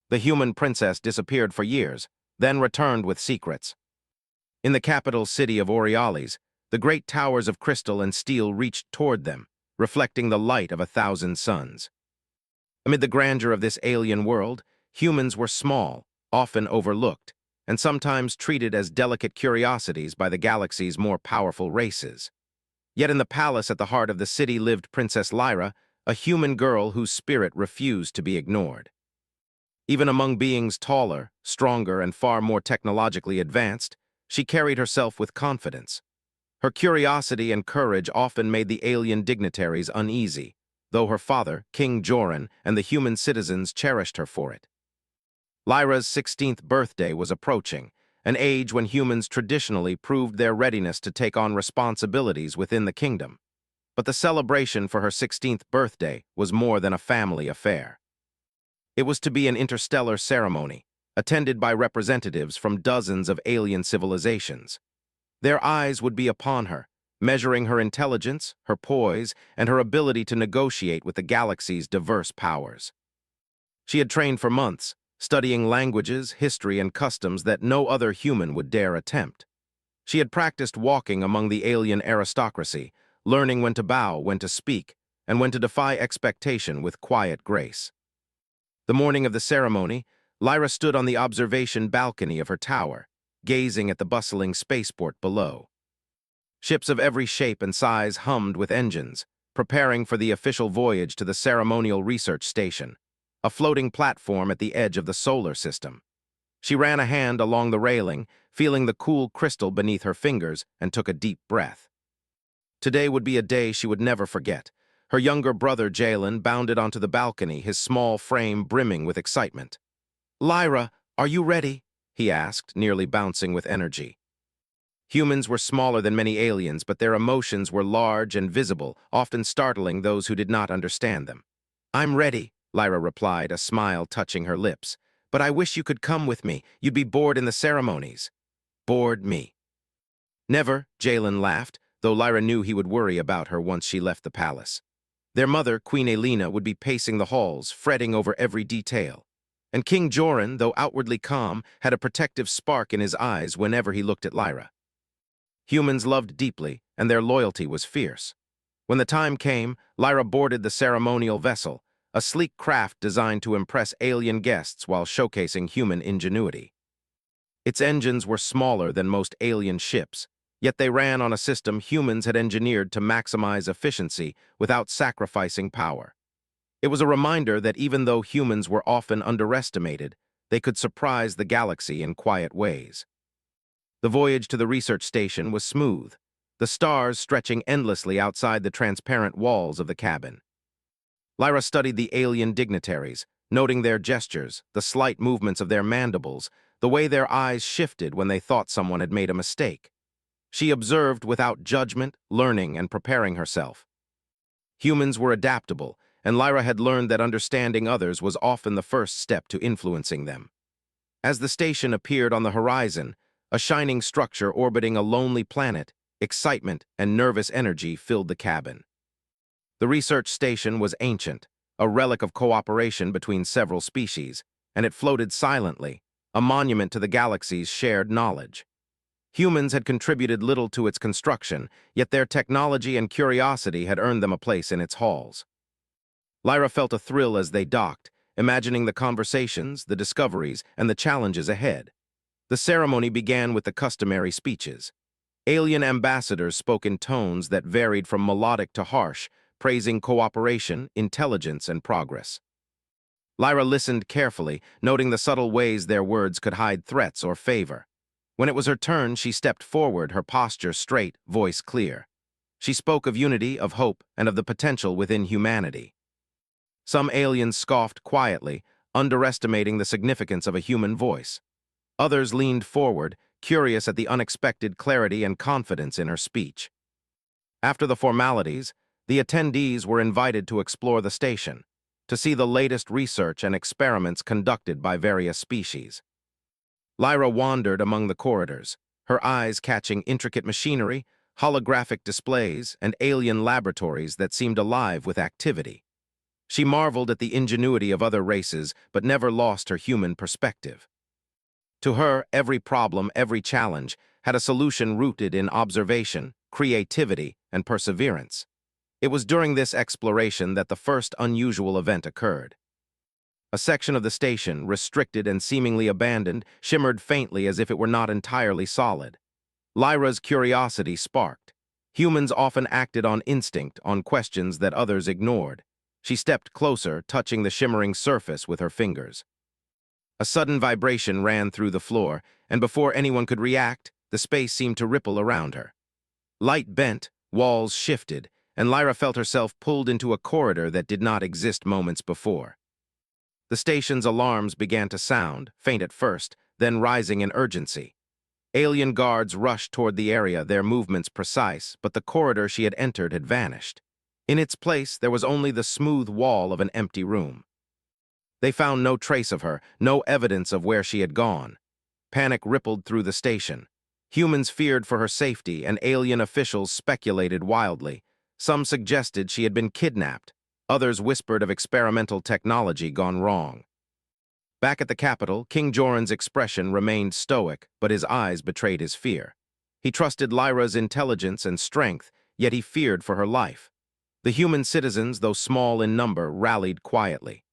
The human princess disappeared for years, then returned with secrets. In the capital city of Aureales, the great towers of crystal and steel reached toward them, reflecting the light of 1,000 suns. Amid the grandeur of this alien world, humans were small, often overlooked, and sometimes treated as delicate curiosities by the galaxy's more powerful races. Yet in the palace at the heart of the city lived Princess Lyra, a human girl whose spirit refused to be ignored. Even among beings taller, stronger, and far more technologically advanced, she carried herself with confidence. Her curiosity and courage often made the alien dignitaries uneasy, though her father, King Joran, and the human citizens cherished her for it. Lyra's 16th birthday was approaching, an age when humans traditionally proved their readiness to take on responsibilities within the kingdom. But the celebration for her 16th birthday was more than a family affair. It was to be an interstellar ceremony, attended by representatives from dozens of alien civilizations. Their eyes would be upon her, measuring her intelligence, her poise, and her ability to negotiate with the galaxy's diverse powers. She had trained for months, studying languages, history, and customs that no other human would dare attempt. She had practiced walking among the alien aristocracy, learning when to bow, when to speak, and when to defy expectation with quiet grace. The morning of the ceremony, Lyra stood on the observation balcony of her tower, gazing at the bustling spaceport below. Ships of every shape and size hummed with engines, preparing for the official voyage to the ceremonial research station, a floating platform at the edge of the solar system. She ran a hand along the railing, feeling the cool crystal beneath her fingers, and took a deep breath. Today would be a day she would never forget. Her younger brother, Jalen, bounded onto the balcony, his small frame brimming with excitement. "Lyra, are you ready?" he asked, nearly bouncing with energy. Humans were smaller than many aliens, but their emotions were large and visible, often startling those who did not understand them. "I'm ready," Lyra replied, a smile touching her lips. "But I wish you could come with me. You'd be bored in the ceremonies." "Bored me?" "Never," Jalen laughed, though Lyra knew he would worry about her once she left the palace. Their mother, Queen Elena, would be pacing the halls, fretting over every detail. And King Joran, though outwardly calm, had a protective spark in his eyes whenever he looked at Lyra. Humans loved deeply, and their loyalty was fierce. When the time came, Lyra boarded the ceremonial vessel, a sleek craft designed to impress alien guests while showcasing human ingenuity. Its engines were smaller than most alien ships, yet they ran on a system humans had engineered to maximize efficiency without sacrificing power. It was a reminder that even though humans were often underestimated, they could surprise the galaxy in quiet ways. The voyage to the research station was smooth, the stars stretching endlessly outside the transparent walls of the cabin. Lyra studied the alien dignitaries, noting their gestures, the slight movements of their mandibles, the way their eyes shifted when they thought someone had made a mistake. She observed without judgment, learning and preparing herself. Humans were adaptable, and Lyra had learned that understanding others was often the first step to influencing them. As the station appeared on the horizon, a shining structure orbiting a lonely planet, excitement and nervous energy filled the cabin. The research station was ancient, a relic of cooperation between several species, and it floated silently, a monument to the galaxy's shared knowledge. Humans had contributed little to its construction, yet their technology and curiosity had earned them a place in its halls. Lyra felt a thrill as they docked, imagining the conversations, the discoveries, and the challenges ahead. The ceremony began with the customary speeches. Alien ambassadors spoke in tones that varied from melodic to harsh, praising cooperation, intelligence, and progress. Lyra listened carefully, noting the subtle ways their words could hide threats or favor. When it was her turn, she stepped forward, her posture straight, voice clear. She spoke of unity, of hope, and of the potential within humanity. Some aliens scoffed quietly, underestimating the significance of a human voice. Others leaned forward, curious at the unexpected clarity and confidence in her speech. After the formalities, the attendees were invited to explore the station, to see the latest research and experiments conducted by various species. Lyra wandered among the corridors, her eyes catching intricate machinery, holographic displays, and alien laboratories that seemed alive with activity. She marveled at the ingenuity of other races, but never lost her human perspective. To her, every problem, every challenge, had a solution rooted in observation, creativity, and perseverance. It was during this exploration that the first unusual event occurred. A section of the station, restricted and seemingly abandoned, shimmered faintly as if it were not entirely solid. Lyra's curiosity sparked. Humans often acted on instinct, on questions that others ignored. She stepped closer, touching the shimmering surface with her fingers. A sudden vibration ran through the floor, and before anyone could react, the space seemed to ripple around her. Light bent, walls shifted, and Lyra felt herself pulled into a corridor that did not exist moments before. The station's alarms began to sound, faint at first, then rising in urgency. Alien guards rushed toward the area, their movements precise, but the corridor she had entered had vanished. In its place, there was only the smooth wall of an empty room. They found no trace of her, no evidence of where she had gone. Panic rippled through the station. Humans feared for her safety, and alien officials speculated wildly. Some suggested she had been kidnapped. Others whispered of experimental technology gone wrong. Back at the capital, King Joran's expression remained stoic, but his eyes betrayed his fear. He trusted Lyra's intelligence and strength, yet he feared for her life. The human citizens, though small in number, rallied quietly.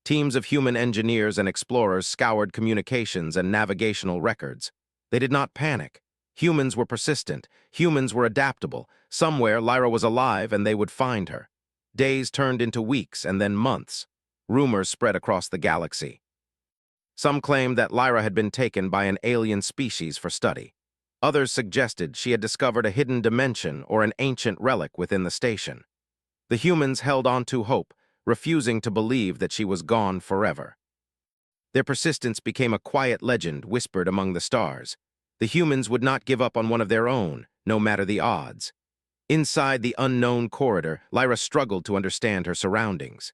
Teams of human engineers and explorers scoured communications and navigational records. They did not panic. Humans were persistent. Humans were adaptable. Somewhere, Lyra was alive, and they would find her. Days turned into weeks and then months. Rumors spread across the galaxy. Some claimed that Lyra had been taken by an alien species for study. Others suggested she had discovered a hidden dimension or an ancient relic within the station. The humans held on to hope, refusing to believe that she was gone forever. Their persistence became a quiet legend whispered among the stars. The humans would not give up on one of their own, no matter the odds. Inside the unknown corridor, Lyra struggled to understand her surroundings.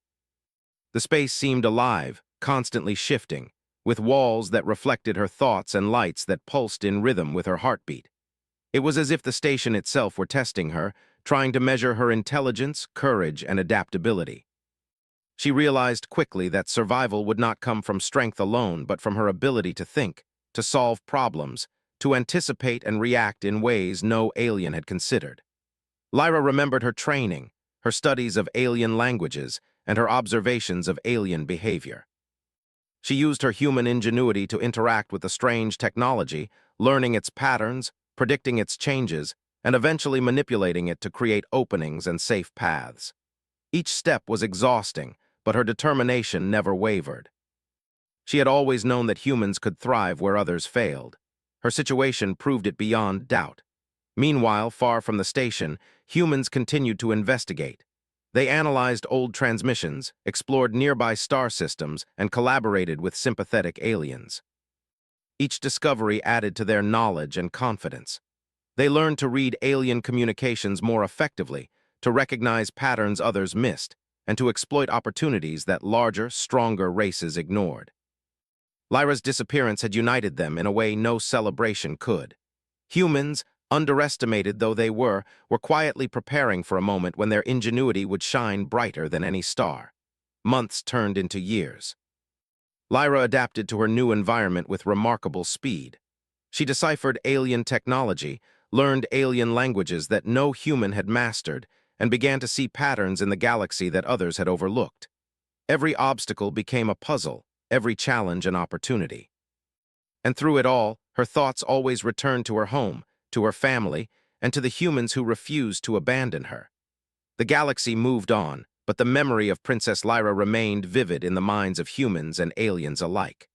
The space seemed alive, constantly shifting, with walls that reflected her thoughts and lights that pulsed in rhythm with her heartbeat. It was as if the station itself were testing her, trying to measure her intelligence, courage, and adaptability. She realized quickly that survival would not come from strength alone, but from her ability to think, to solve problems, to anticipate and react in ways no alien had considered. Lyra remembered her training, her studies of alien languages, and her observations of alien behavior. She used her human ingenuity to interact with the strange technology, learning its patterns, predicting its changes, and eventually manipulating it to create openings and safe paths. Each step was exhausting, but her determination never wavered. She had always known that humans could thrive where others failed. Her situation proved it beyond doubt. Meanwhile, far from the station, humans continued to investigate. They analyzed old transmissions, explored nearby star systems, and collaborated with sympathetic aliens. Each discovery added to their knowledge and confidence. They learned to read alien communications more effectively, to recognize patterns others missed, and to exploit opportunities that larger, stronger races ignored. Lyra's disappearance had united them in a way no celebration could. Humans, underestimated though they were quietly preparing for a moment when their ingenuity would shine brighter than any star. Months turned into years. Lyra adapted to her new environment with remarkable speed. She deciphered alien technology, learned alien languages that no human had mastered, and began to see patterns in the galaxy that others had overlooked. Every obstacle became a puzzle, every challenge an opportunity. And through it all, her thoughts always returned to her home, to her family, and to the humans who refused to abandon her. The galaxy moved on, but the memory of Princess Lyra remained vivid in the minds of humans and aliens alike.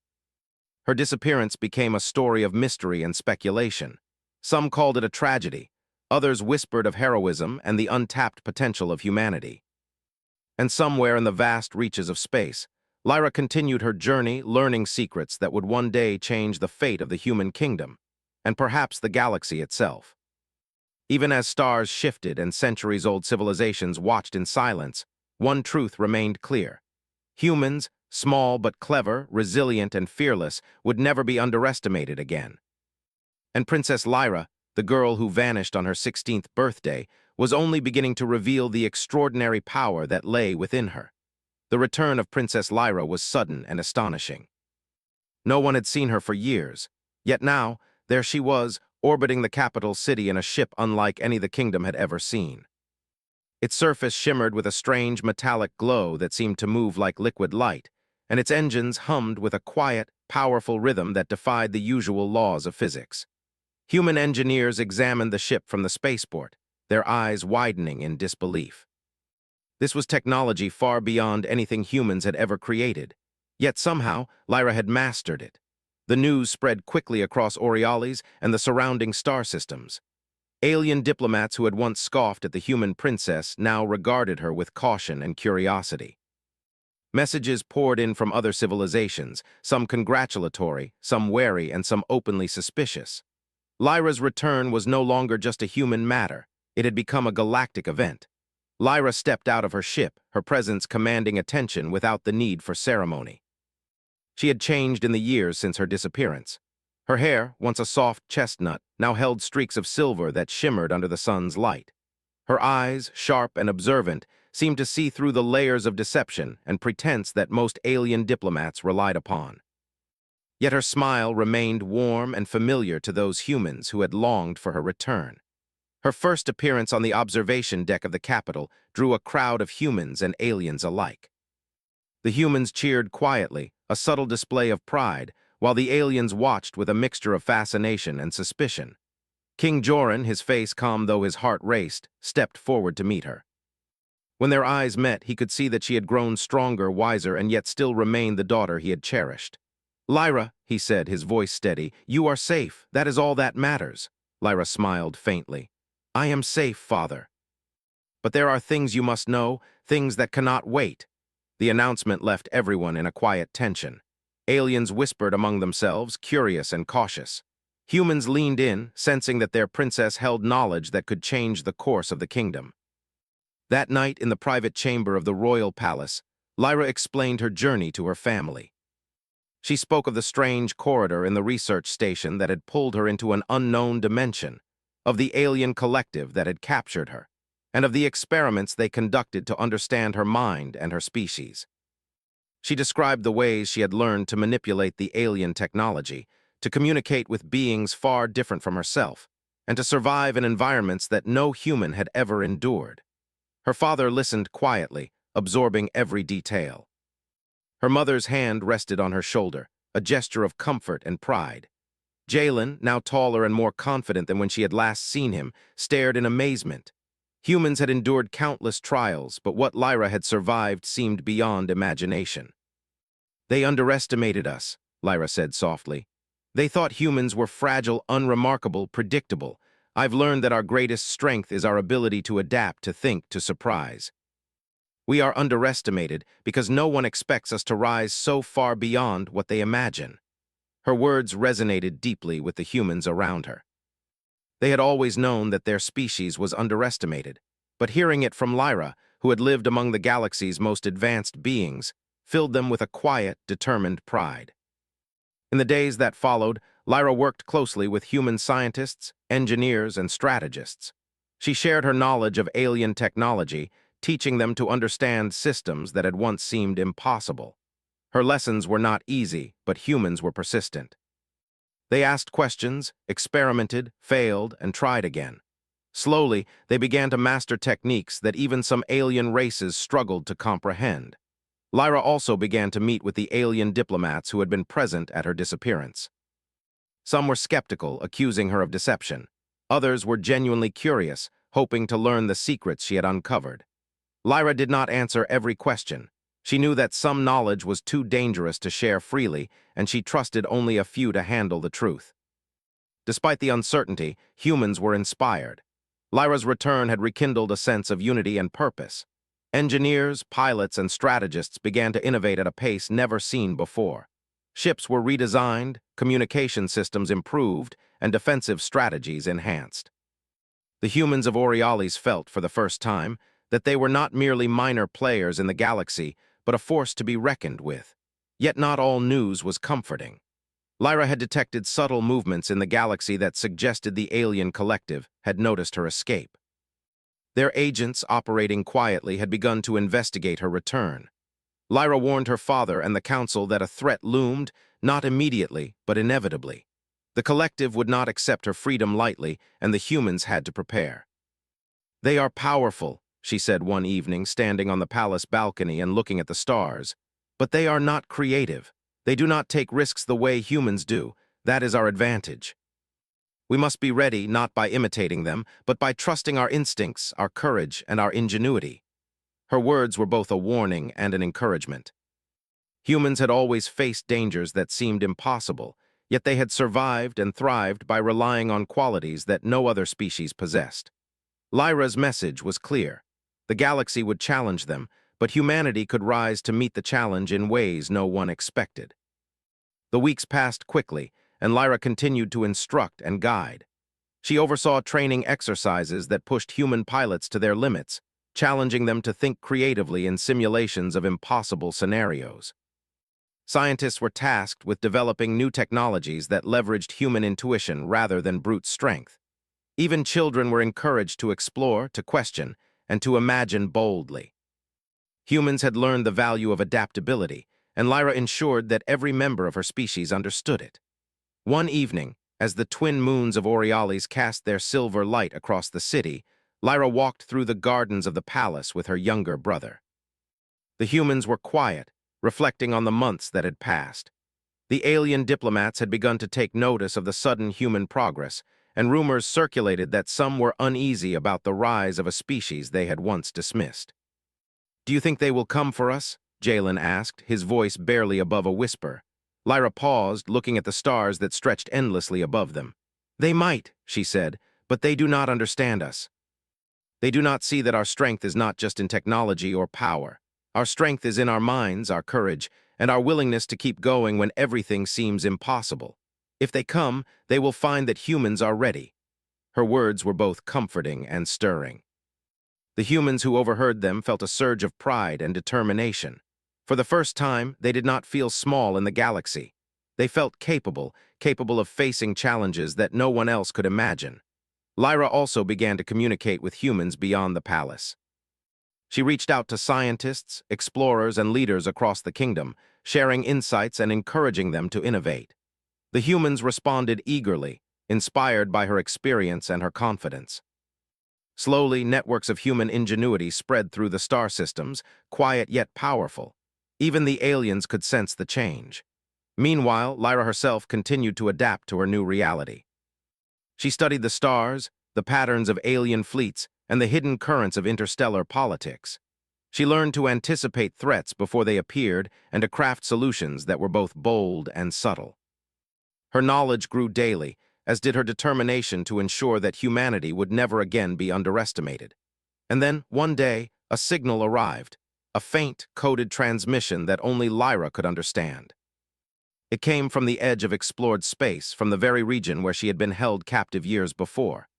Her disappearance became a story of mystery and speculation. Some called it a tragedy, others whispered of heroism and the untapped potential of humanity. And somewhere in the vast reaches of space, Lyra continued her journey, learning secrets that would one day change the fate of the human kingdom, and perhaps the galaxy itself. Even as stars shifted and centuries-old civilizations watched in silence, one truth remained clear. Humans, small but clever, resilient and fearless, would never be underestimated again. And Princess Lyra, the girl who vanished on her 16th birthday, was only beginning to reveal the extraordinary power that lay within her. The return of Princess Lyra was sudden and astonishing. No one had seen her for years, yet now, there she was, orbiting the capital city in a ship unlike any the kingdom had ever seen. Its surface shimmered with a strange metallic glow that seemed to move like liquid light, and its engines hummed with a quiet, powerful rhythm that defied the usual laws of physics. Human engineers examined the ship from the spaceport, their eyes widening in disbelief. This was technology far beyond anything humans had ever created, yet somehow Lyra had mastered it. The news spread quickly across Orioles and the surrounding star systems. Alien diplomats who had once scoffed at the human princess now regarded her with caution and curiosity. Messages poured in from other civilizations, some congratulatory, some wary, and some openly suspicious. Lyra's return was no longer just a human matter. It had become a galactic event. Lyra stepped out of her ship, her presence commanding attention without the need for ceremony. She had changed in the years since her disappearance. Her hair, once a soft chestnut, now held streaks of silver that shimmered under the sun's light. Her eyes, sharp and observant, seemed to see through the layers of deception and pretense that most alien diplomats relied upon. Yet her smile remained warm and familiar to those humans who had longed for her return. Her first appearance on the observation deck of the Capitol drew a crowd of humans and aliens alike. The humans cheered quietly, a subtle display of pride, while the aliens watched with a mixture of fascination and suspicion. King Joran, his face calm though his heart raced, stepped forward to meet her. When their eyes met, he could see that she had grown stronger, wiser, and yet still remained the daughter he had cherished. "Lyra," he said, his voice steady, "you are safe. That is all that matters." Lyra smiled faintly. "I am safe, father. But there are things you must know, things that cannot wait." The announcement left everyone in a quiet tension. Aliens whispered among themselves, curious and cautious. Humans leaned in, sensing that their princess held knowledge that could change the course of the kingdom. That night, in the private chamber of the royal palace, Lyra explained her journey to her family. She spoke of the strange corridor in the research station that had pulled her into an unknown dimension, of the alien collective that had captured her, and of the experiments they conducted to understand her mind and her species. She described the ways she had learned to manipulate the alien technology, to communicate with beings far different from herself, and to survive in environments that no human had ever endured. Her father listened quietly, absorbing every detail. Her mother's hand rested on her shoulder, a gesture of comfort and pride. Jalen, now taller and more confident than when she had last seen him, stared in amazement. Humans had endured countless trials, but what Lyra had survived seemed beyond imagination. "They underestimated us," Lyra said softly. "They thought humans were fragile, unremarkable, predictable. I've learned that our greatest strength is our ability to adapt, to think, to surprise. We are underestimated because no one expects us to rise so far beyond what they imagine." Her words resonated deeply with the humans around her. They had always known that their species was underestimated, but hearing it from Lyra, who had lived among the galaxy's most advanced beings, filled them with a quiet, determined pride. In the days that followed, Lyra worked closely with human scientists, engineers, and strategists. She shared her knowledge of alien technology, teaching them to understand systems that had once seemed impossible. Her lessons were not easy, but humans were persistent. They asked questions, experimented, failed, and tried again. Slowly, they began to master techniques that even some alien races struggled to comprehend. Lyra also began to meet with the alien diplomats who had been present at her disappearance. Some were skeptical, accusing her of deception. Others were genuinely curious, hoping to learn the secrets she had uncovered. Lyra did not answer every question. She knew that some knowledge was too dangerous to share freely, and she trusted only a few to handle the truth. Despite the uncertainty, humans were inspired. Lyra's return had rekindled a sense of unity and purpose. Engineers, pilots, and strategists began to innovate at a pace never seen before. Ships were redesigned, communication systems improved, and defensive strategies enhanced. The humans of Orioles felt, for the first time, that they were not merely minor players in the galaxy, but a force to be reckoned with. Yet not all news was comforting. Lyra had detected subtle movements in the galaxy that suggested the alien collective had noticed her escape. Their agents, operating quietly, had begun to investigate her return. Lyra warned her father and the council that a threat loomed, not immediately, but inevitably. The collective would not accept her freedom lightly, and the humans had to prepare. "They are powerful," she said one evening, standing on the palace balcony and looking at the stars. "But they are not creative. They do not take risks the way humans do. That is our advantage. We must be ready not by imitating them, but by trusting our instincts, our courage, and our ingenuity." Her words were both a warning and an encouragement. Humans had always faced dangers that seemed impossible, yet they had survived and thrived by relying on qualities that no other species possessed. Lyra's message was clear. The galaxy would challenge them, but humanity could rise to meet the challenge in ways no one expected. The weeks passed quickly, and Lyra continued to instruct and guide. She oversaw training exercises that pushed human pilots to their limits, challenging them to think creatively in simulations of impossible scenarios. Scientists were tasked with developing new technologies that leveraged human intuition rather than brute strength. Even children were encouraged to explore, to question, and to imagine boldly. Humans had learned the value of adaptability, and Lyra ensured that every member of her species understood it. One evening, as the twin moons of Borealis cast their silver light across the city, Lyra walked through the gardens of the palace with her younger brother. The humans were quiet, reflecting on the months that had passed. The alien diplomats had begun to take notice of the sudden human progress, and rumors circulated that some were uneasy about the rise of a species they had once dismissed. "Do you think they will come for us?" Jalen asked, his voice barely above a whisper. Lyra paused, looking at the stars that stretched endlessly above them. "They might," she said, "but they do not understand us. They do not see that our strength is not just in technology or power. Our strength is in our minds, our courage, and our willingness to keep going when everything seems impossible. If they come, they will find that humans are ready." Her words were both comforting and stirring. The humans who overheard them felt a surge of pride and determination. For the first time, they did not feel small in the galaxy. They felt capable of facing challenges that no one else could imagine. Lyra also began to communicate with humans beyond the palace. She reached out to scientists, explorers, and leaders across the kingdom, sharing insights and encouraging them to innovate. The humans responded eagerly, inspired by her experience and her confidence. Slowly, networks of human ingenuity spread through the star systems, quiet yet powerful. Even the aliens could sense the change. Meanwhile, Lyra herself continued to adapt to her new reality. She studied the stars, the patterns of alien fleets, and the hidden currents of interstellar politics. She learned to anticipate threats before they appeared and to craft solutions that were both bold and subtle. Her knowledge grew daily, as did her determination to ensure that humanity would never again be underestimated. And then, one day, a signal arrived, a faint, coded transmission that only Lyra could understand. It came from the edge of explored space, from the very region where she had been held captive years before.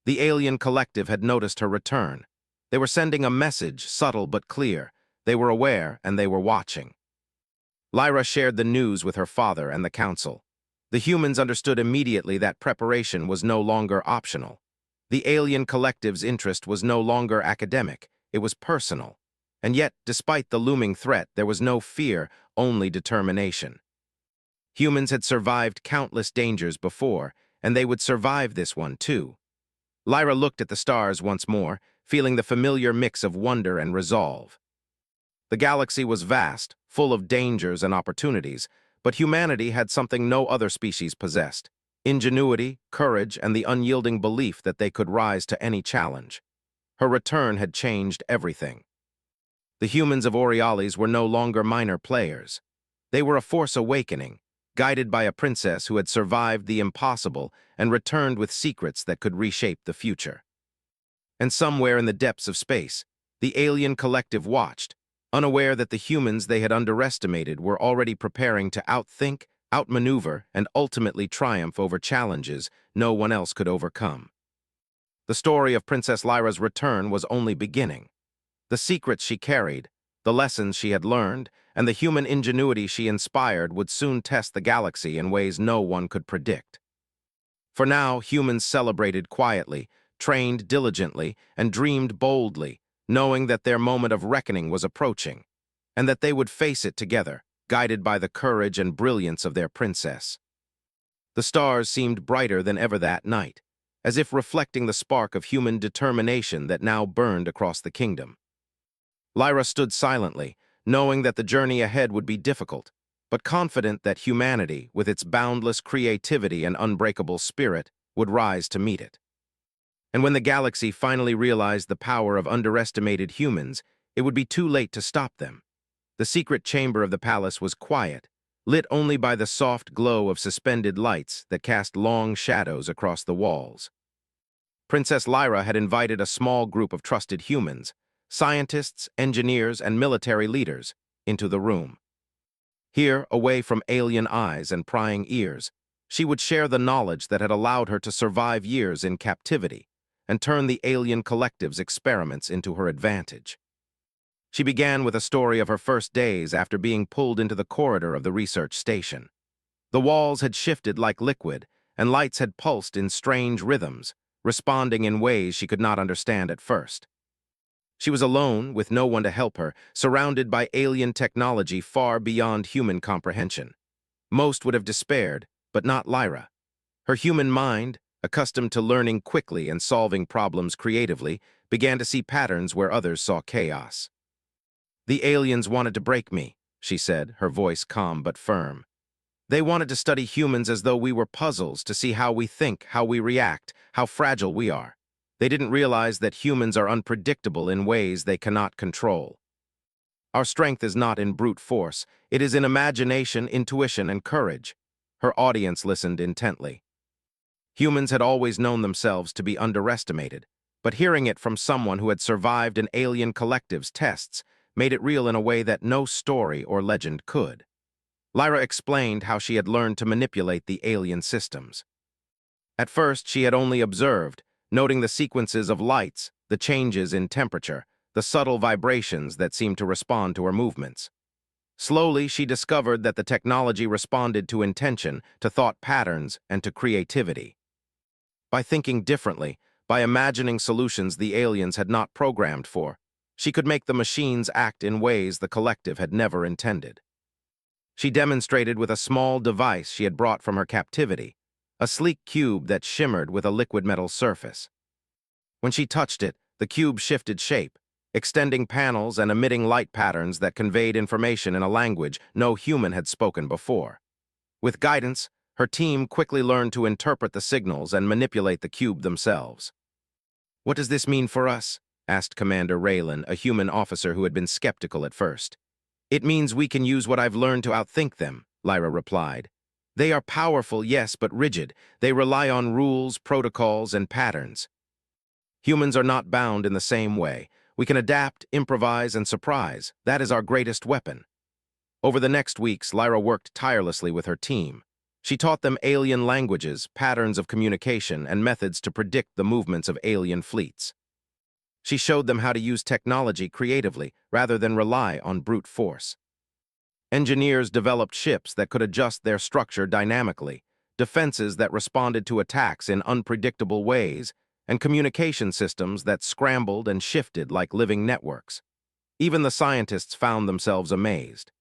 The alien collective had noticed her return. They were sending a message, subtle but clear. They were aware, and they were watching. Lyra shared the news with her father and the council. The humans understood immediately that preparation was no longer optional. The alien collective's interest was no longer academic, it was personal. And yet, despite the looming threat, there was no fear, only determination. Humans had survived countless dangers before, and they would survive this one too. Lyra looked at the stars once more, feeling the familiar mix of wonder and resolve. The galaxy was vast, full of dangers and opportunities, but humanity had something no other species possessed: ingenuity, courage, and the unyielding belief that they could rise to any challenge. Her return had changed everything. The humans of Borealis were no longer minor players. They were a force awakening, guided by a princess who had survived the impossible and returned with secrets that could reshape the future. And somewhere in the depths of space, the alien collective watched, unaware that the humans they had underestimated were already preparing to outthink, outmaneuver, and ultimately triumph over challenges no one else could overcome. The story of Princess Lyra's return was only beginning. The secrets she carried, the lessons she had learned, and the human ingenuity she inspired would soon test the galaxy in ways no one could predict. For now, humans celebrated quietly, trained diligently, and dreamed boldly, knowing that their moment of reckoning was approaching. and that they would face it together, guided by the courage and brilliance of their princess. The stars seemed brighter than ever that night, as if reflecting the spark of human determination that now burned across the kingdom. Lyra stood silently, knowing that the journey ahead would be difficult, but confident that humanity, with its boundless creativity and unbreakable spirit, would rise to meet it. And when the galaxy finally realized the power of underestimated humans, it would be too late to stop them. The secret chamber of the palace was quiet, lit only by the soft glow of suspended lights that cast long shadows across the walls. Princess Lyra had invited a small group of trusted humans, scientists, engineers, and military leaders, into the room. Here, away from alien eyes and prying ears, she would share the knowledge that had allowed her to survive years in captivity and turn the alien collective's experiments into her advantage. She began with a story of her first days after being pulled into the corridor of the research station. The walls had shifted like liquid, and lights had pulsed in strange rhythms, responding in ways she could not understand at first. She was alone, with no one to help her, surrounded by alien technology far beyond human comprehension. Most would have despaired, but not Lyra. Her human mind, accustomed to learning quickly and solving problems creatively, began to see patterns where others saw chaos. "The aliens wanted to break me," she said, her voice calm but firm. "They wanted to study humans as though we were puzzles to see how we think, how we react, how fragile we are. They didn't realize that humans are unpredictable in ways they cannot control. Our strength is not in brute force. It is in imagination, intuition, and courage." Her audience listened intently. Humans had always known themselves to be underestimated, but hearing it from someone who had survived an alien collective's tests made it real in a way that no story or legend could. Lyra explained how she had learned to manipulate the alien systems. At first, she had only observed, noting the sequences of lights, the changes in temperature, the subtle vibrations that seemed to respond to her movements. Slowly, she discovered that the technology responded to intention, to thought patterns, and to creativity. By thinking differently, by imagining solutions the aliens had not programmed for, she could make the machines act in ways the collective had never intended. She demonstrated with a small device she had brought from her captivity, a sleek cube that shimmered with a liquid metal surface. When she touched it, the cube shifted shape, extending panels and emitting light patterns that conveyed information in a language no human had spoken before. With guidance, her team quickly learned to interpret the signals and manipulate the cube themselves. "What does this mean for us?" asked Commander Raylan, a human officer who had been skeptical at first. "It means we can use what I've learned to outthink them," Lyra replied. "They are powerful, yes, but rigid. They rely on rules, protocols, and patterns. Humans are not bound in the same way. We can adapt, improvise, and surprise. That is our greatest weapon." Over the next weeks, Lyra worked tirelessly with her team. She taught them alien languages, patterns of communication, and methods to predict the movements of alien fleets. She showed them how to use technology creatively rather than rely on brute force. Engineers developed ships that could adjust their structure dynamically, defenses that responded to attacks in unpredictable ways, and communication systems that scrambled and shifted like living networks. Even the scientists found themselves amazed.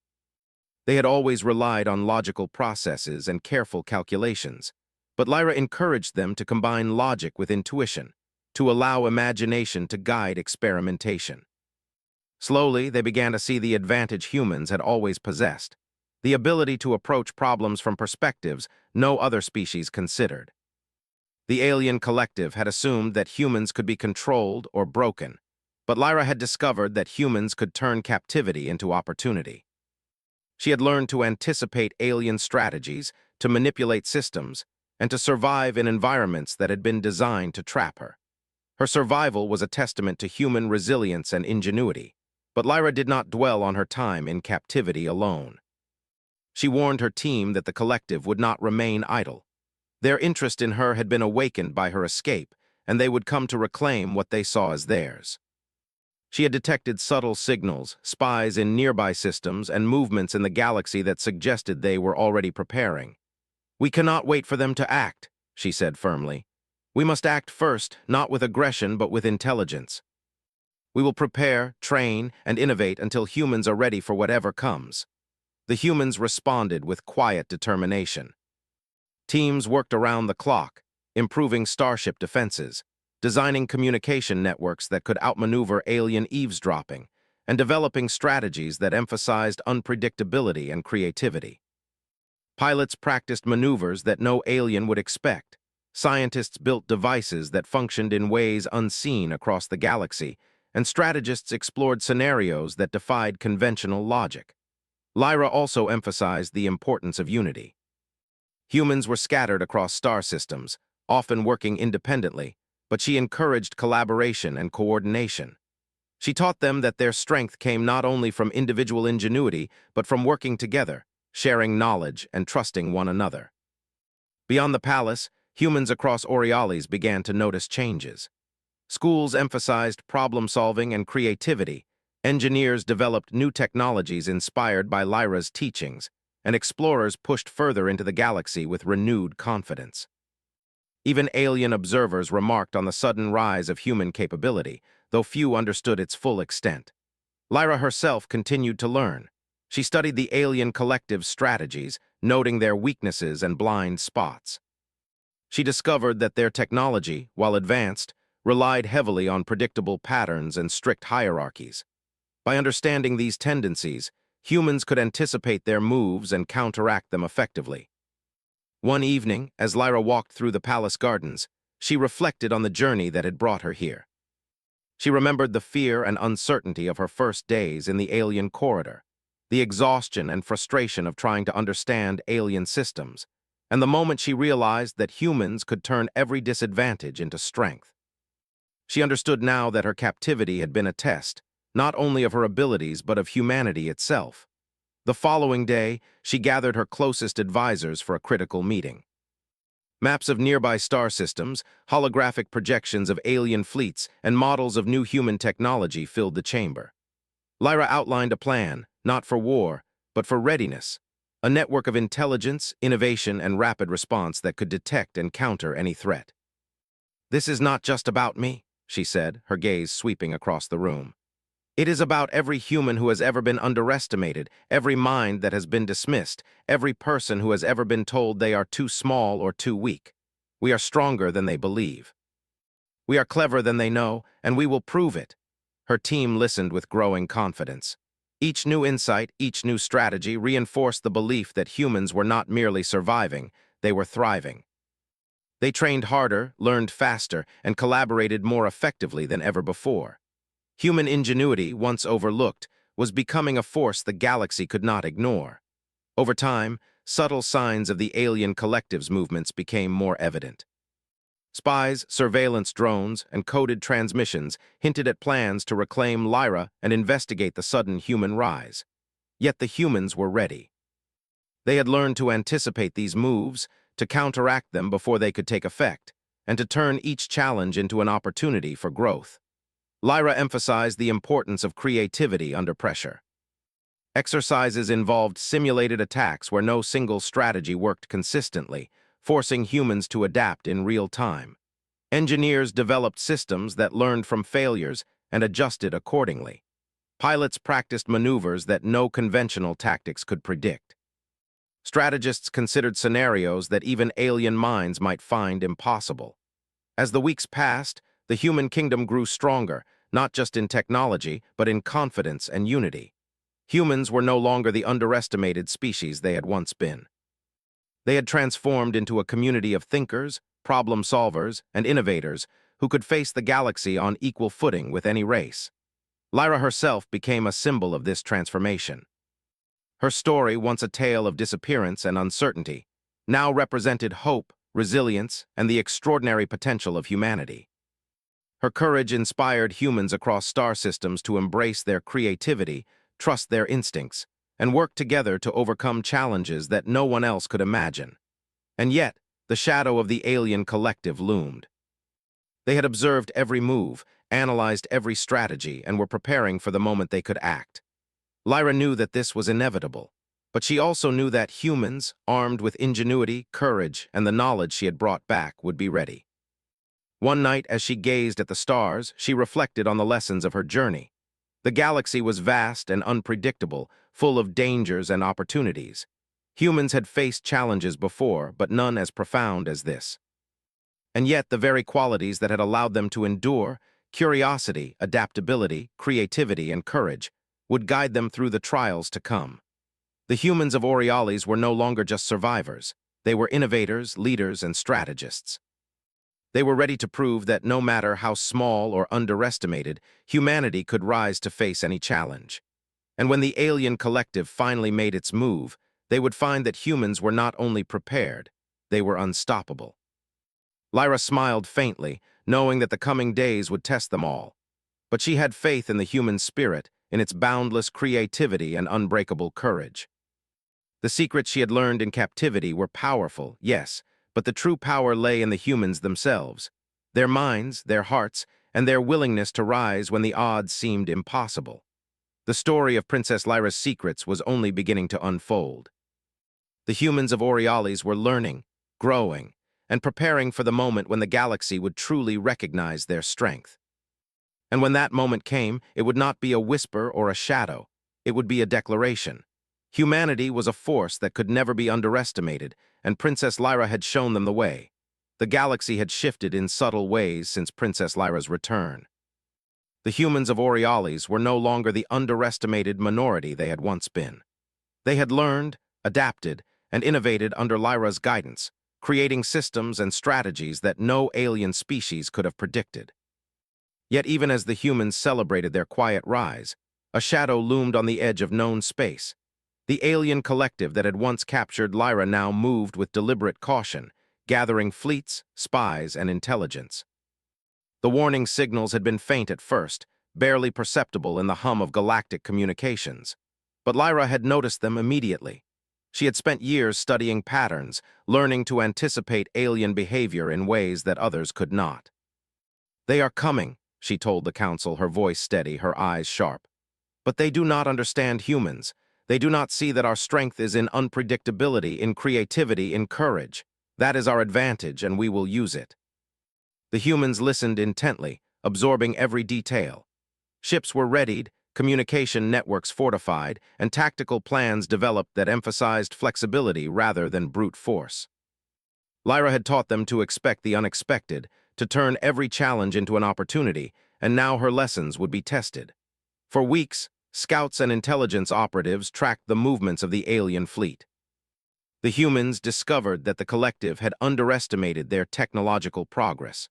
They had always relied on logical processes and careful calculations, but Lyra encouraged them to combine logic with intuition, to allow imagination to guide experimentation. Slowly, they began to see the advantage humans had always possessed, the ability to approach problems from perspectives no other species considered. The alien collective had assumed that humans could be controlled or broken, but Lyra had discovered that humans could turn captivity into opportunity. She had learned to anticipate alien strategies, to manipulate systems, and to survive in environments that had been designed to trap her. Her survival was a testament to human resilience and ingenuity, but Lyra did not dwell on her time in captivity alone. She warned her team that the collective would not remain idle. Their interest in her had been awakened by her escape, and they would come to reclaim what they saw as theirs. She had detected subtle signals, spies in nearby systems, and movements in the galaxy that suggested they were already preparing. "We cannot wait for them to act," she said firmly. "We must act first, not with aggression but with intelligence." We will prepare, train, and innovate until humans are ready for whatever comes. The humans responded with quiet determination. Teams worked around the clock, improving starship defenses, designing communication networks that could outmaneuver alien eavesdropping, and developing strategies that emphasized unpredictability and creativity. Pilots practiced maneuvers that no alien would expect. Scientists built devices that functioned in ways unseen across the galaxy, and strategists explored scenarios that defied conventional logic. Lyra also emphasized the importance of unity. Humans were scattered across star systems, often working independently, but she encouraged collaboration and coordination. She taught them that their strength came not only from individual ingenuity, but from working together, sharing knowledge and trusting one another. Beyond the palace, humans across Orioles began to notice changes. Schools emphasized problem-solving and creativity. Engineers developed new technologies inspired by Lyra's teachings, and explorers pushed further into the galaxy with renewed confidence. Even alien observers remarked on the sudden rise of human capability, though few understood its full extent. Lyra herself continued to learn. She studied the alien collective's strategies, noting their weaknesses and blind spots. She discovered that their technology, while advanced, relied heavily on predictable patterns and strict hierarchies. By understanding these tendencies, humans could anticipate their moves and counteract them effectively. One evening, as Lyra walked through the palace gardens, she reflected on the journey that had brought her here. She remembered the fear and uncertainty of her first days in the alien corridor, the exhaustion and frustration of trying to understand alien systems, and the moment she realized that humans could turn every disadvantage into strength. She understood now that her captivity had been a test, not only of her abilities but of humanity itself. The following day, she gathered her closest advisors for a critical meeting. Maps of nearby star systems, holographic projections of alien fleets, and models of new human technology filled the chamber. Lyra outlined a plan, not for war, but for readiness, a network of intelligence, innovation, and rapid response that could detect and counter any threat. "This is not just about me," she said, her gaze sweeping across the room. "It is about every human who has ever been underestimated, every mind that has been dismissed, every person who has ever been told they are too small or too weak. We are stronger than they believe. We are clever than they know, and we will prove it." Her team listened with growing confidence. Each new insight, each new strategy reinforced the belief that humans were not merely surviving, they were thriving. They trained harder, learned faster, and collaborated more effectively than ever before. Human ingenuity, once overlooked, was becoming a force the galaxy could not ignore. Over time, subtle signs of the alien collective's movements became more evident. Spies, surveillance drones, and coded transmissions hinted at plans to reclaim Lyra and investigate the sudden human rise. Yet the humans were ready. They had learned to anticipate these moves, to counteract them before they could take effect, and to turn each challenge into an opportunity for growth. Lyra emphasized the importance of creativity under pressure. Exercises involved simulated attacks where no single strategy worked consistently, forcing humans to adapt in real time. Engineers developed systems that learned from failures and adjusted accordingly. Pilots practiced maneuvers that no conventional tactics could predict. Strategists considered scenarios that even alien minds might find impossible. As the weeks passed, the human kingdom grew stronger, not just in technology, but in confidence and unity. Humans were no longer the underestimated species they had once been. They had transformed into a community of thinkers, problem solvers, and innovators who could face the galaxy on equal footing with any race. Lyra herself became a symbol of this transformation. Her story, once a tale of disappearance and uncertainty, now represented hope, resilience, and the extraordinary potential of humanity. Her courage inspired humans across star systems to embrace their creativity, trust their instincts, and work together to overcome challenges that no one else could imagine. And yet, the shadow of the alien collective loomed. They had observed every move, analyzed every strategy, and were preparing for the moment they could act. Lyra knew that this was inevitable, but she also knew that humans, armed with ingenuity, courage, and the knowledge she had brought back, would be ready. One night, as she gazed at the stars, she reflected on the lessons of her journey. The galaxy was vast and unpredictable, full of dangers and opportunities. Humans had faced challenges before, but none as profound as this. And yet, the very qualities that had allowed them to endure, curiosity, adaptability, creativity, and courage, would guide them through the trials to come. The humans of Orioles were no longer just survivors. They were innovators, leaders, and strategists. They were ready to prove that no matter how small or underestimated, humanity could rise to face any challenge. And when the alien collective finally made its move, they would find that humans were not only prepared, they were unstoppable. Lyra smiled faintly, knowing that the coming days would test them all. But she had faith in the human spirit, in its boundless creativity and unbreakable courage. The secrets she had learned in captivity were powerful, yes, but the true power lay in the humans themselves, their minds, their hearts, and their willingness to rise when the odds seemed impossible. The story of Princess Lyra's secrets was only beginning to unfold. The humans of Orioles were learning, growing, and preparing for the moment when the galaxy would truly recognize their strength. And when that moment came, it would not be a whisper or a shadow. It would be a declaration. Humanity was a force that could never be underestimated, and Princess Lyra had shown them the way. The galaxy had shifted in subtle ways since Princess Lyra's return. The humans of Orioles were no longer the underestimated minority they had once been. They had learned, adapted, and innovated under Lyra's guidance, creating systems and strategies that no alien species could have predicted. Yet even as the humans celebrated their quiet rise, a shadow loomed on the edge of known space. The alien collective that had once captured Lyra now moved with deliberate caution, gathering fleets, spies, and intelligence. The warning signals had been faint at first, barely perceptible in the hum of galactic communications. But Lyra had noticed them immediately. She had spent years studying patterns, learning to anticipate alien behavior in ways that others could not. "They are coming," she told the council, her voice steady, her eyes sharp. "But they do not understand humans. They do not see that our strength is in unpredictability, in creativity, in courage. That is our advantage, and we will use it." The humans listened intently, absorbing every detail. Ships were readied, communication networks fortified, and tactical plans developed that emphasized flexibility rather than brute force. Lyra had taught them to expect the unexpected, to turn every challenge into an opportunity, and now her lessons would be tested. For weeks, scouts and intelligence operatives tracked the movements of the alien fleet. The humans discovered that the collective had underestimated their technological progress.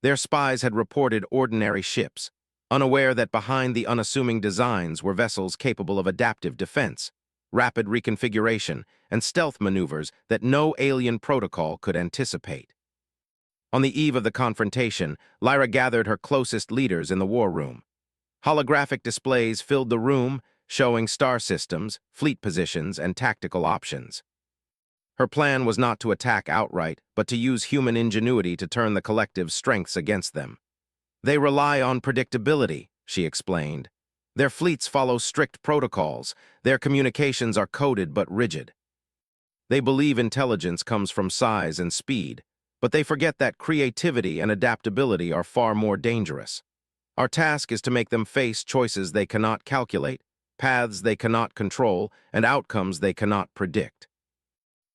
Their spies had reported ordinary ships, unaware that behind the unassuming designs were vessels capable of adaptive defense, rapid reconfiguration, and stealth maneuvers that no alien protocol could anticipate. On the eve of the confrontation, Lyra gathered her closest leaders in the war room. Holographic displays filled the room, showing star systems, fleet positions, and tactical options. Her plan was not to attack outright, but to use human ingenuity to turn the collective's strengths against them. "They rely on predictability," she explained. "Their fleets follow strict protocols. Their communications are coded but rigid. They believe intelligence comes from size and speed, but they forget that creativity and adaptability are far more dangerous. Our task is to make them face choices they cannot calculate, paths they cannot control, and outcomes they cannot predict."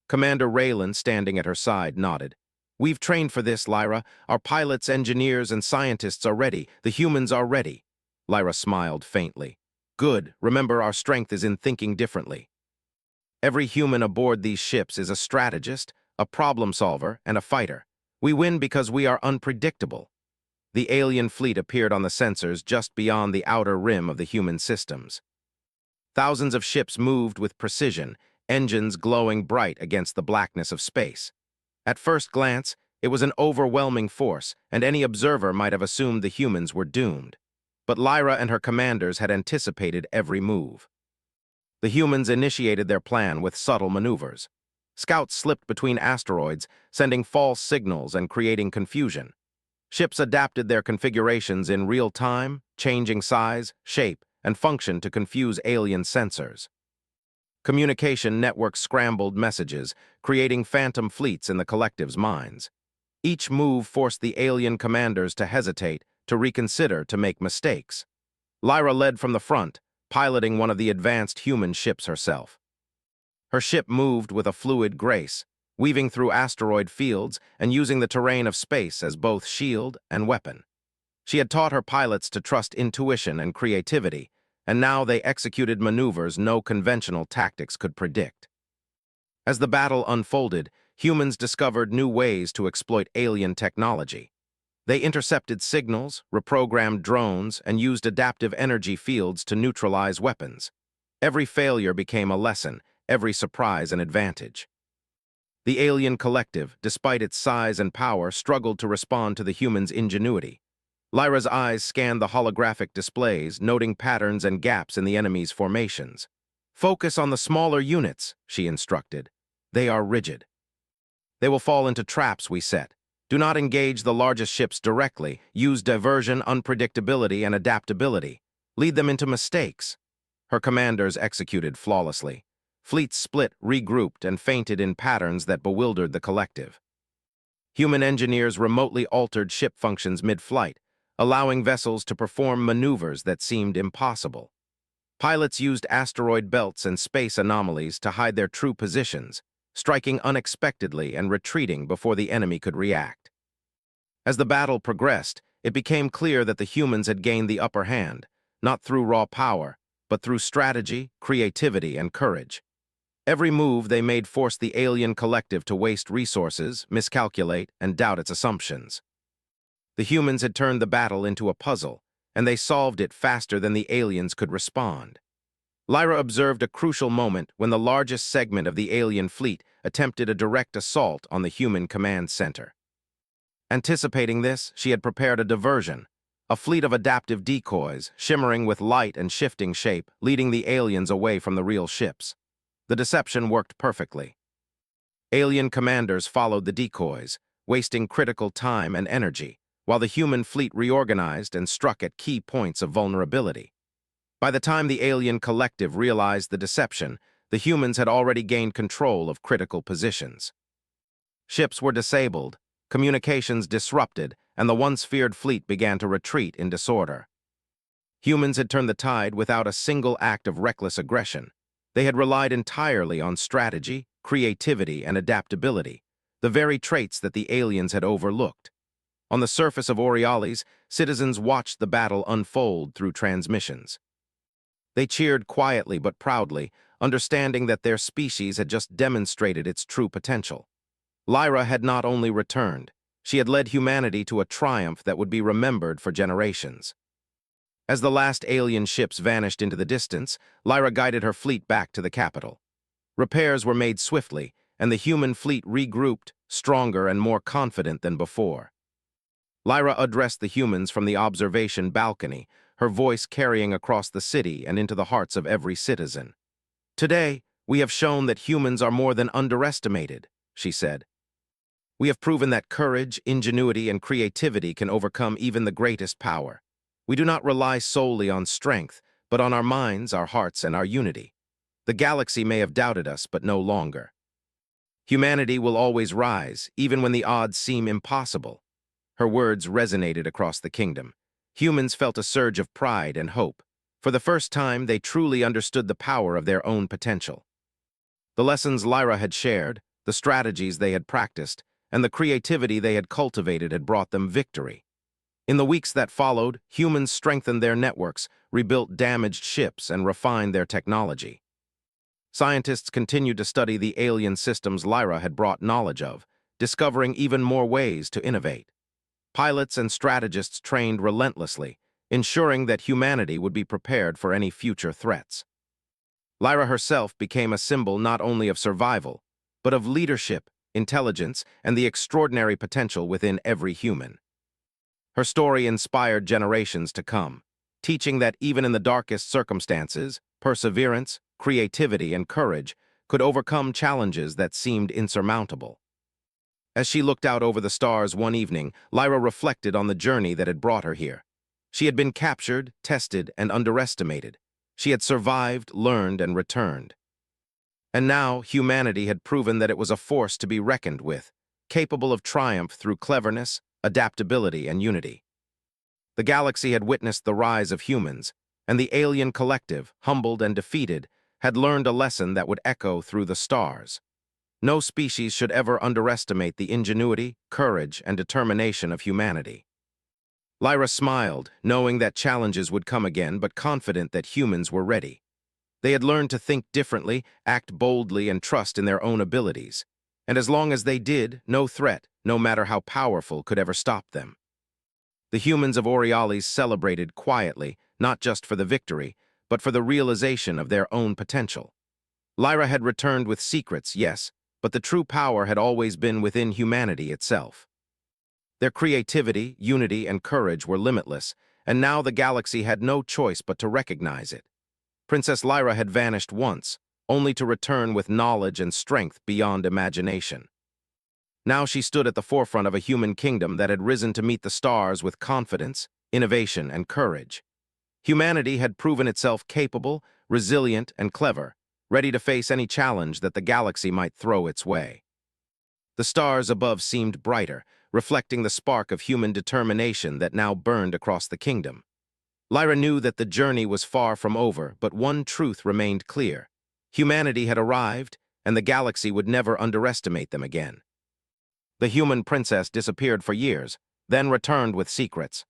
Commander Raylan, standing at her side, nodded. "We've trained for this, Lyra. Our pilots, engineers, and scientists are ready. The humans are ready." Lyra smiled faintly. "Good. Remember, our strength is in thinking differently. Every human aboard these ships is a strategist, a problem solver, and a fighter. We win because we are unpredictable." The alien fleet appeared on the sensors just beyond the outer rim of the human systems. Thousands of ships moved with precision, engines glowing bright against the blackness of space. At first glance, it was an overwhelming force, and any observer might have assumed the humans were doomed. But Lyra and her commanders had anticipated every move. The humans initiated their plan with subtle maneuvers. Scouts slipped between asteroids, sending false signals and creating confusion. Ships adapted their configurations in real time, changing size, shape, and function to confuse alien sensors. Communication networks scrambled messages, creating phantom fleets in the collective's minds. Each move forced the alien commanders to hesitate, to reconsider, to make mistakes. Lyra led from the front, piloting one of the advanced human ships herself. Her ship moved with a fluid grace, weaving through asteroid fields and using the terrain of space as both shield and weapon. She had taught her pilots to trust intuition and creativity, and now they executed maneuvers no conventional tactics could predict. As the battle unfolded, humans discovered new ways to exploit alien technology. They intercepted signals, reprogrammed drones, and used adaptive energy fields to neutralize weapons. Every failure became a lesson, every surprise an advantage. The alien collective, despite its size and power, struggled to respond to the humans' ingenuity. Lyra's eyes scanned the holographic displays, noting patterns and gaps in the enemy's formations. "Focus on the smaller units," she instructed. "They are rigid. They will fall into traps we set. Do not engage the largest ships directly. Use diversion, unpredictability, and adaptability. Lead them into mistakes." Her commanders executed flawlessly. Fleets split, regrouped, and feinted in patterns that bewildered the collective. Human engineers remotely altered ship functions mid-flight, allowing vessels to perform maneuvers that seemed impossible. Pilots used asteroid belts and space anomalies to hide their true positions, striking unexpectedly and retreating before the enemy could react. As the battle progressed, it became clear that the humans had gained the upper hand, not through raw power, but through strategy, creativity, and courage. Every move they made forced the alien collective to waste resources, miscalculate, and doubt its assumptions. The humans had turned the battle into a puzzle, and they solved it faster than the aliens could respond. Lyra observed a crucial moment when the largest segment of the alien fleet attempted a direct assault on the human command center. Anticipating this, she had prepared a diversion, a fleet of adaptive decoys, shimmering with light and shifting shape, leading the aliens away from the real ships. The deception worked perfectly. Alien commanders followed the decoys, wasting critical time and energy, while the human fleet reorganized and struck at key points of vulnerability. By the time the alien collective realized the deception, the humans had already gained control of critical positions. Ships were disabled, communications disrupted, and the once feared fleet began to retreat in disorder. Humans had turned the tide without a single act of reckless aggression. They had relied entirely on strategy, creativity, and adaptability, the very traits that the aliens had overlooked. On the surface of Orioles, citizens watched the battle unfold through transmissions. They cheered quietly but proudly, understanding that their species had just demonstrated its true potential. Lyra had not only returned, she had led humanity to a triumph that would be remembered for generations. As the last alien ships vanished into the distance, Lyra guided her fleet back to the capital. Repairs were made swiftly, and the human fleet regrouped, stronger and more confident than before. Lyra addressed the humans from the observation balcony, her voice carrying across the city and into the hearts of every citizen. "Today, we have shown that humans are more than underestimated," she said. "We have proven that courage, ingenuity, and creativity can overcome even the greatest power. We do not rely solely on strength, but on our minds, our hearts, and our unity. The galaxy may have doubted us, but no longer. Humanity will always rise, even when the odds seem impossible." Her words resonated across the kingdom. Humans felt a surge of pride and hope. For the first time, they truly understood the power of their own potential. The lessons Lyra had shared, the strategies they had practiced, and the creativity they had cultivated had brought them victory. In the weeks that followed, humans strengthened their networks, rebuilt damaged ships, and refined their technology. Scientists continued to study the alien systems Lyra had brought knowledge of, discovering even more ways to innovate. Pilots and strategists trained relentlessly, ensuring that humanity would be prepared for any future threats. Lyra herself became a symbol not only of survival, but of leadership, intelligence, and the extraordinary potential within every human. Her story inspired generations to come, teaching that even in the darkest circumstances, perseverance, creativity, and courage could overcome challenges that seemed insurmountable. As she looked out over the stars one evening, Lyra reflected on the journey that had brought her here. She had been captured, tested, and underestimated. She had survived, learned, and returned. And now, humanity had proven that it was a force to be reckoned with. capable of triumph through cleverness, adaptability, and unity. The galaxy had witnessed the rise of humans, and the alien collective, humbled and defeated, had learned a lesson that would echo through the stars. No species should ever underestimate the ingenuity, courage, and determination of humanity. Lyra smiled, knowing that challenges would come again, but confident that humans were ready. They had learned to think differently, act boldly, and trust in their own abilities. And as long as they did, no threat, no matter how powerful, could ever stop them. The humans of Orioles celebrated quietly, not just for the victory, but for the realization of their own potential. Lyra had returned with secrets, yes, but the true power had always been within humanity itself. Their creativity, unity, and courage were limitless, and now the galaxy had no choice but to recognize it. Princess Lyra had vanished once, only to return with knowledge and strength beyond imagination. Now she stood at the forefront of a human kingdom that had risen to meet the stars with confidence, innovation, and courage. Humanity had proven itself capable, resilient, and clever, ready to face any challenge that the galaxy might throw its way. The stars above seemed brighter, reflecting the spark of human determination that now burned across the kingdom. Lyra knew that the journey was far from over, but one truth remained clear. Humanity had arrived, and the galaxy would never underestimate them again. The human princess disappeared for years, then returned with secrets.